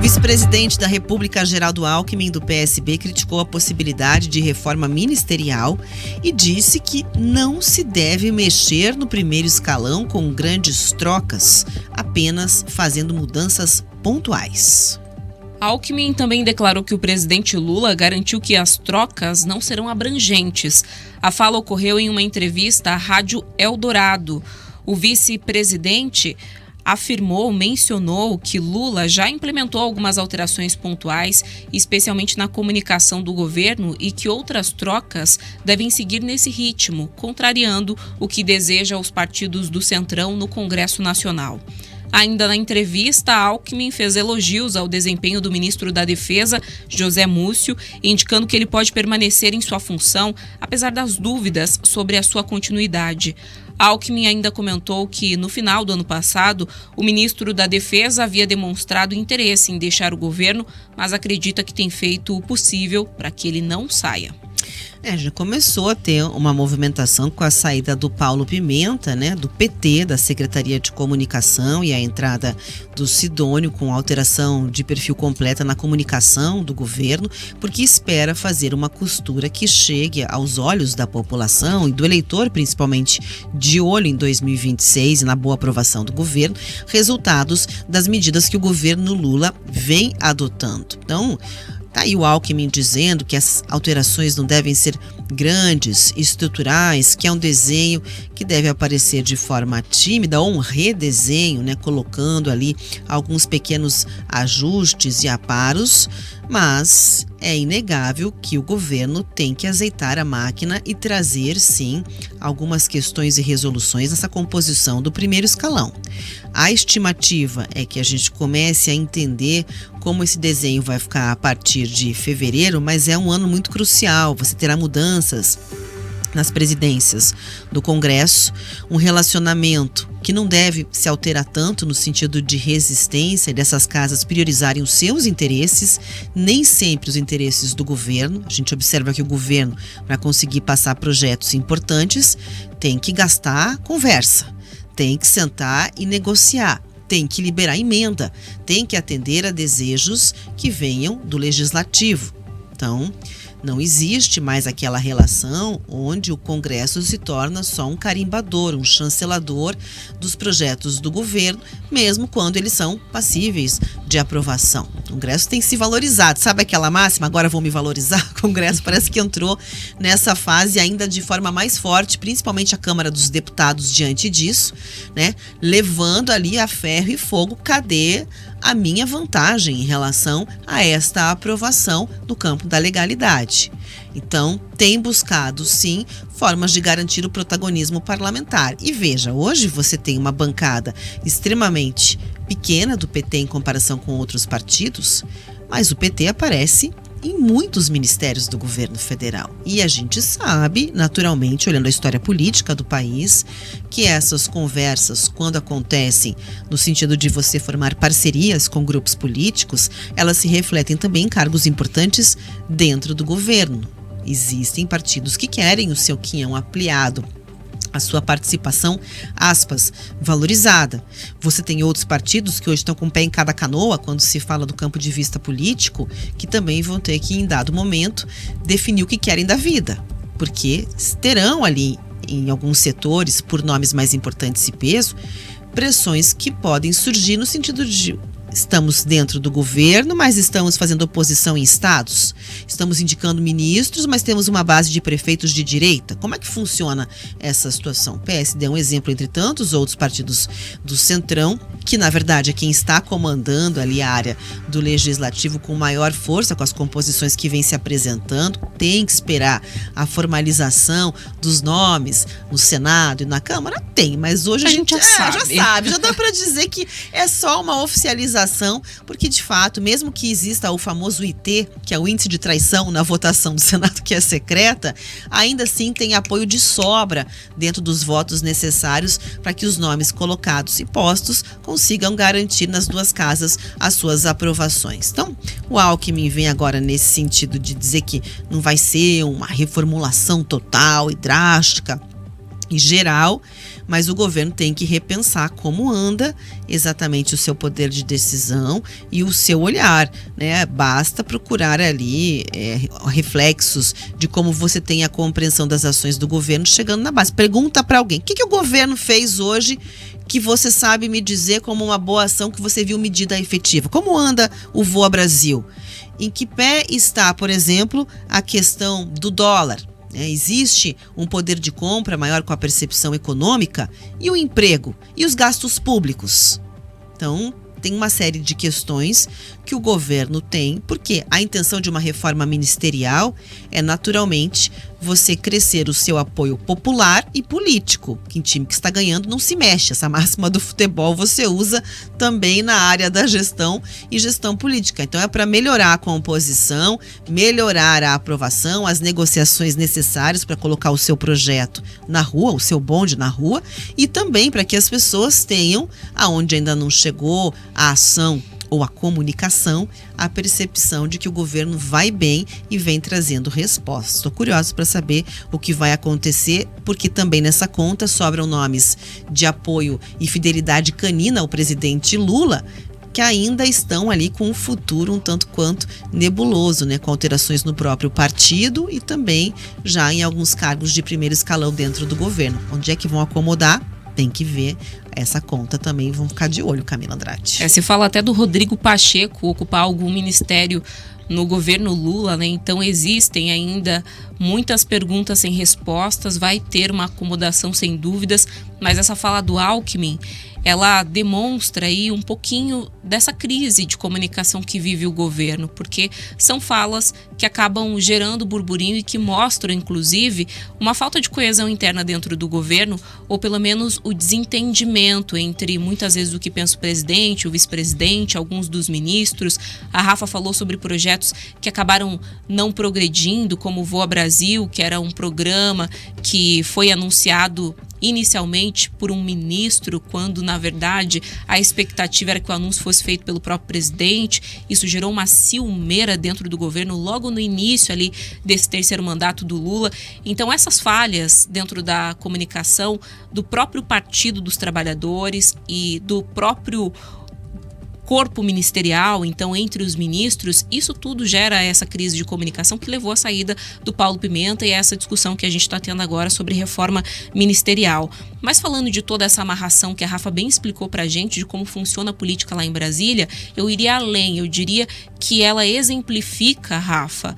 Vice-presidente da República, Geraldo Alckmin, do PSB, criticou a possibilidade de reforma ministerial e disse que não se deve mexer no primeiro escalão com grandes trocas, apenas fazendo mudanças pontuais. Alckmin também declarou que o presidente Lula garantiu que as trocas não serão abrangentes. A fala ocorreu em uma entrevista à Rádio Eldorado. O vice-presidente mencionou que Lula já implementou algumas alterações pontuais, especialmente na comunicação do governo, e que outras trocas devem seguir nesse ritmo, contrariando o que deseja os partidos do Centrão no Congresso Nacional. Ainda na entrevista, Alckmin fez elogios ao desempenho do ministro da Defesa, José Múcio, indicando que ele pode permanecer em sua função, apesar das dúvidas sobre a sua continuidade. Alckmin ainda comentou que, no final do ano passado, o ministro da Defesa havia demonstrado interesse em deixar o governo, mas acredita que tem feito o possível para que ele não saia. Já começou a ter uma movimentação com a saída do Paulo Pimenta, do PT, da Secretaria de Comunicação, e a entrada do Sidônio com alteração de perfil completa na comunicação do governo, porque espera fazer uma costura que chegue aos olhos da população e do eleitor, principalmente de olho em 2026 e na boa aprovação do governo, resultados das medidas que o governo Lula vem adotando. Então, tá aí o Alckmin dizendo que as alterações não devem ser grandes, estruturais, que é um desenho que deve aparecer de forma tímida ou um redesenho, colocando ali alguns pequenos ajustes e aparos, mas é inegável que o governo tem que azeitar a máquina e trazer, sim, algumas questões e resoluções nessa composição do primeiro escalão. A estimativa é que a gente comece a entender como esse desenho vai ficar a partir de fevereiro, mas é um ano muito crucial. Você terá mudanças nas presidências do Congresso, um relacionamento que não deve se alterar tanto no sentido de resistência e dessas casas priorizarem os seus interesses, nem sempre os interesses do governo. A gente observa que o governo, para conseguir passar projetos importantes, tem que gastar conversa, tem que sentar e negociar, tem que liberar emenda, tem que atender a desejos que venham do legislativo. Então, não existe mais aquela relação onde o Congresso se torna só um carimbador, um chancelador dos projetos do governo, mesmo quando eles são passíveis de aprovação. O Congresso tem se valorizado. Sabe aquela máxima, agora vou me valorizar? O Congresso parece que entrou nessa fase ainda de forma mais forte, principalmente a Câmara dos Deputados diante disso, levando ali a ferro e fogo, cadê a minha vantagem em relação a esta aprovação no campo da legalidade. Então, tem buscado, sim, formas de garantir o protagonismo parlamentar. E veja, hoje você tem uma bancada extremamente pequena do PT em comparação com outros partidos, mas o PT aparece em muitos ministérios do governo federal. E a gente sabe, naturalmente, olhando a história política do país, que essas conversas, quando acontecem no sentido de você formar parcerias com grupos políticos, elas se refletem também em cargos importantes dentro do governo. Existem partidos que querem o seu quinhão ampliado, a sua participação, aspas, valorizada. Você tem outros partidos que hoje estão com o pé em cada canoa quando se fala do campo de vista político, que também vão ter que, em dado momento, definir o que querem da vida. Porque terão ali, em alguns setores, por nomes mais importantes e peso, pressões que podem surgir no sentido de estamos dentro do governo, mas estamos fazendo oposição em estados. Estamos indicando ministros, mas temos uma base de prefeitos de direita. Como é que funciona essa situação? O PSD é um exemplo entre tantos outros partidos do Centrão, que na verdade é quem está comandando ali a área do legislativo com maior força, com as composições que vem se apresentando. Tem que esperar a formalização dos nomes no Senado e na Câmara? Tem, mas hoje a gente já sabe. Já dá para dizer que é só uma oficialização, porque de fato, mesmo que exista o famoso IT, que é o índice de traição na votação do Senado, que é secreta, ainda assim tem apoio de sobra dentro dos votos necessários para que os nomes colocados e postos consigam garantir nas duas casas as suas aprovações. Então, o Alckmin vem agora nesse sentido de dizer que não vai ser uma reformulação total e drástica, em geral, mas o governo tem que repensar como anda exatamente o seu poder de decisão e o seu olhar, né? Basta procurar ali reflexos de como você tem a compreensão das ações do governo chegando na base. Pergunta para alguém, o que o governo fez hoje que você sabe me dizer como uma boa ação que você viu medida efetiva? Como anda o Voa Brasil? Em que pé está, por exemplo, a questão do dólar? Existe um poder de compra maior com a percepção econômica e o emprego e os gastos públicos. Então, tem uma série de questões que o governo tem, porque a intenção de uma reforma ministerial é naturalmente você crescer o seu apoio popular e político, que em time que está ganhando não se mexe. Essa máxima do futebol você usa também na área da gestão e gestão política. Então é para melhorar a composição, melhorar a aprovação, as negociações necessárias para colocar o seu projeto na rua, o seu bonde na rua, e também para que as pessoas tenham, aonde ainda não chegou a ação ou a comunicação, a percepção de que o governo vai bem e vem trazendo respostas. Estou curiosa para saber o que vai acontecer, porque também nessa conta sobram nomes de apoio e fidelidade canina ao presidente Lula, que ainda estão ali com um futuro um tanto quanto nebuloso, né? Com alterações no próprio partido e também já em alguns cargos de primeiro escalão dentro do governo. Onde é que vão acomodar? Tem que ver essa conta também, vão ficar de olho, Camila Andrade. Se fala até do Rodrigo Pacheco ocupar algum ministério no governo Lula, né? Então existem ainda muitas perguntas sem respostas, vai ter uma acomodação sem dúvidas, mas essa fala do Alckmin, ela demonstra aí um pouquinho dessa crise de comunicação que vive o governo, porque são falas que acabam gerando burburinho e que mostram, inclusive, uma falta de coesão interna dentro do governo, ou pelo menos o desentendimento entre, muitas vezes, o que pensa o presidente, o vice-presidente, alguns dos ministros. A Rafa falou sobre projetos que acabaram não progredindo, como o Voa Brasil, que era um programa que foi anunciado inicialmente por um ministro, quando na verdade a expectativa era que o anúncio fosse feito pelo próprio presidente. Isso gerou uma ciumeira dentro do governo logo no início ali desse terceiro mandato do Lula. Então essas falhas dentro da comunicação do próprio Partido dos Trabalhadores e do próprio corpo ministerial, então entre os ministros, isso tudo gera essa crise de comunicação que levou à saída do Paulo Pimenta e essa discussão que a gente está tendo agora sobre reforma ministerial. Mas falando de toda essa amarração que a Rafa bem explicou para a gente, de como funciona a política lá em Brasília, eu iria além, eu diria que ela exemplifica, Rafa,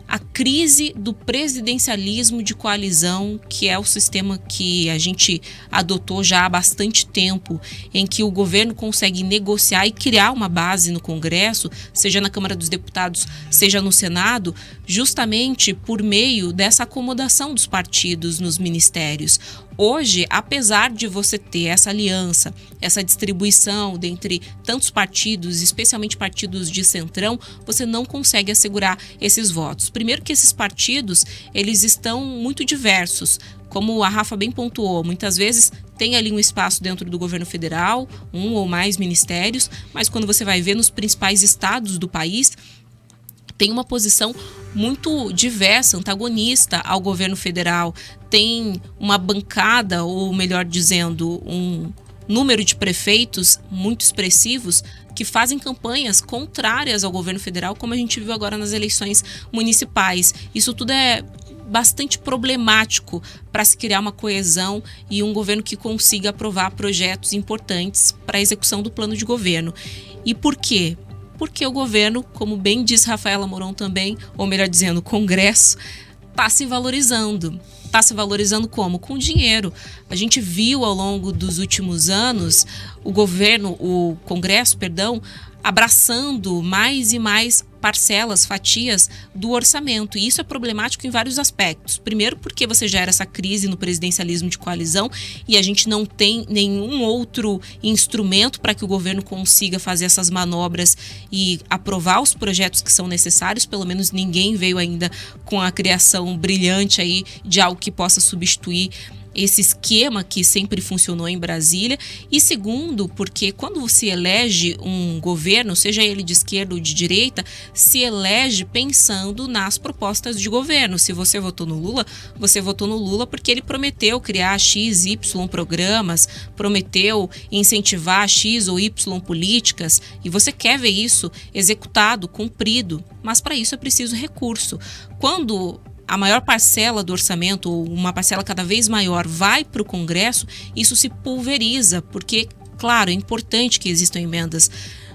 a crise do presidencialismo de coalizão, que é o sistema que a gente adotou já há bastante tempo, em que o governo consegue negociar e criar uma base no Congresso, seja na Câmara dos Deputados, seja no Senado, justamente por meio dessa acomodação dos partidos nos ministérios. Hoje, apesar de você ter essa aliança, essa distribuição dentre tantos partidos, especialmente partidos de centrão, você não consegue assegurar esses votos. Primeiro que esses partidos, eles estão muito diversos. Como a Rafa bem pontuou, muitas vezes tem ali um espaço dentro do governo federal, um ou mais ministérios, mas quando você vai ver nos principais estados do país, tem uma posição muito diversa, antagonista ao governo federal. Tem uma bancada, ou melhor dizendo, um número de prefeitos muito expressivos que fazem campanhas contrárias ao governo federal, como a gente viu agora nas eleições municipais. Isso tudo é bastante problemático para se criar uma coesão e um governo que consiga aprovar projetos importantes para a execução do plano de governo. E por quê? Porque o governo, como bem diz Rafaela Moron também, ou melhor dizendo, o Congresso, está se valorizando. Está se valorizando como? Com dinheiro. A gente viu ao longo dos últimos anos o Congresso, abraçando mais e mais parcelas, fatias do orçamento. E isso é problemático em vários aspectos. Primeiro, porque você gera essa crise no presidencialismo de coalizão e a gente não tem nenhum outro instrumento para que o governo consiga fazer essas manobras e aprovar os projetos que são necessários. Pelo menos ninguém veio ainda com a criação brilhante aí de algo que possa substituir esse esquema que sempre funcionou em Brasília, e segundo, porque quando se elege um governo, seja ele de esquerda ou de direita, se elege pensando nas propostas de governo. Se você votou no Lula, você votou no Lula porque ele prometeu criar X, Y programas, prometeu incentivar X ou Y políticas, e você quer ver isso executado, cumprido, mas para isso é preciso recurso. Quando a maior parcela do orçamento, ou uma parcela cada vez maior, vai para o Congresso, isso se pulveriza, porque, claro, é importante que existam emendas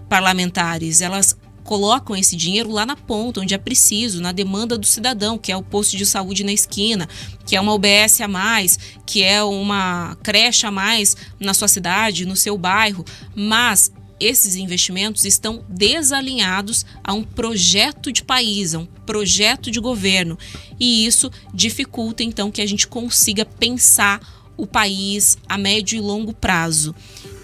parlamentares, elas colocam esse dinheiro lá na ponta, onde é preciso, na demanda do cidadão, que é o posto de saúde na esquina, que é uma UBS a mais, que é uma creche a mais na sua cidade, no seu bairro, mas esses investimentos estão desalinhados a um projeto de país, a um projeto de governo. E isso dificulta, então, que a gente consiga pensar o país a médio e longo prazo.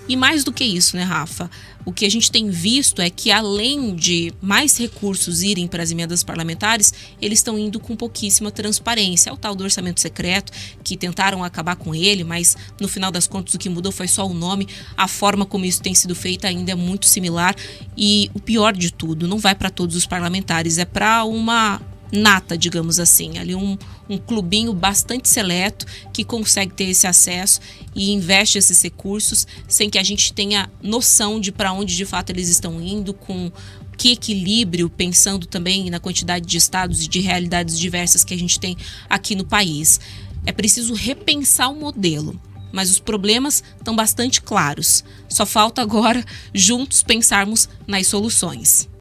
E mais do que isso, né, Rafa? O que a gente tem visto é que, além de mais recursos irem para as emendas parlamentares, eles estão indo com pouquíssima transparência. É o tal do orçamento secreto, que tentaram acabar com ele, mas no final das contas o que mudou foi só o nome. A forma como isso tem sido feito ainda é muito similar. E o pior de tudo, não vai para todos os parlamentares, é para uma nata, digamos assim, ali um clubinho bastante seleto que consegue ter esse acesso e investe esses recursos sem que a gente tenha noção de para onde de fato eles estão indo, com que equilíbrio, pensando também na quantidade de estados e de realidades diversas que a gente tem aqui no país. É preciso repensar o modelo, mas os problemas estão bastante claros. Só falta agora juntos pensarmos nas soluções.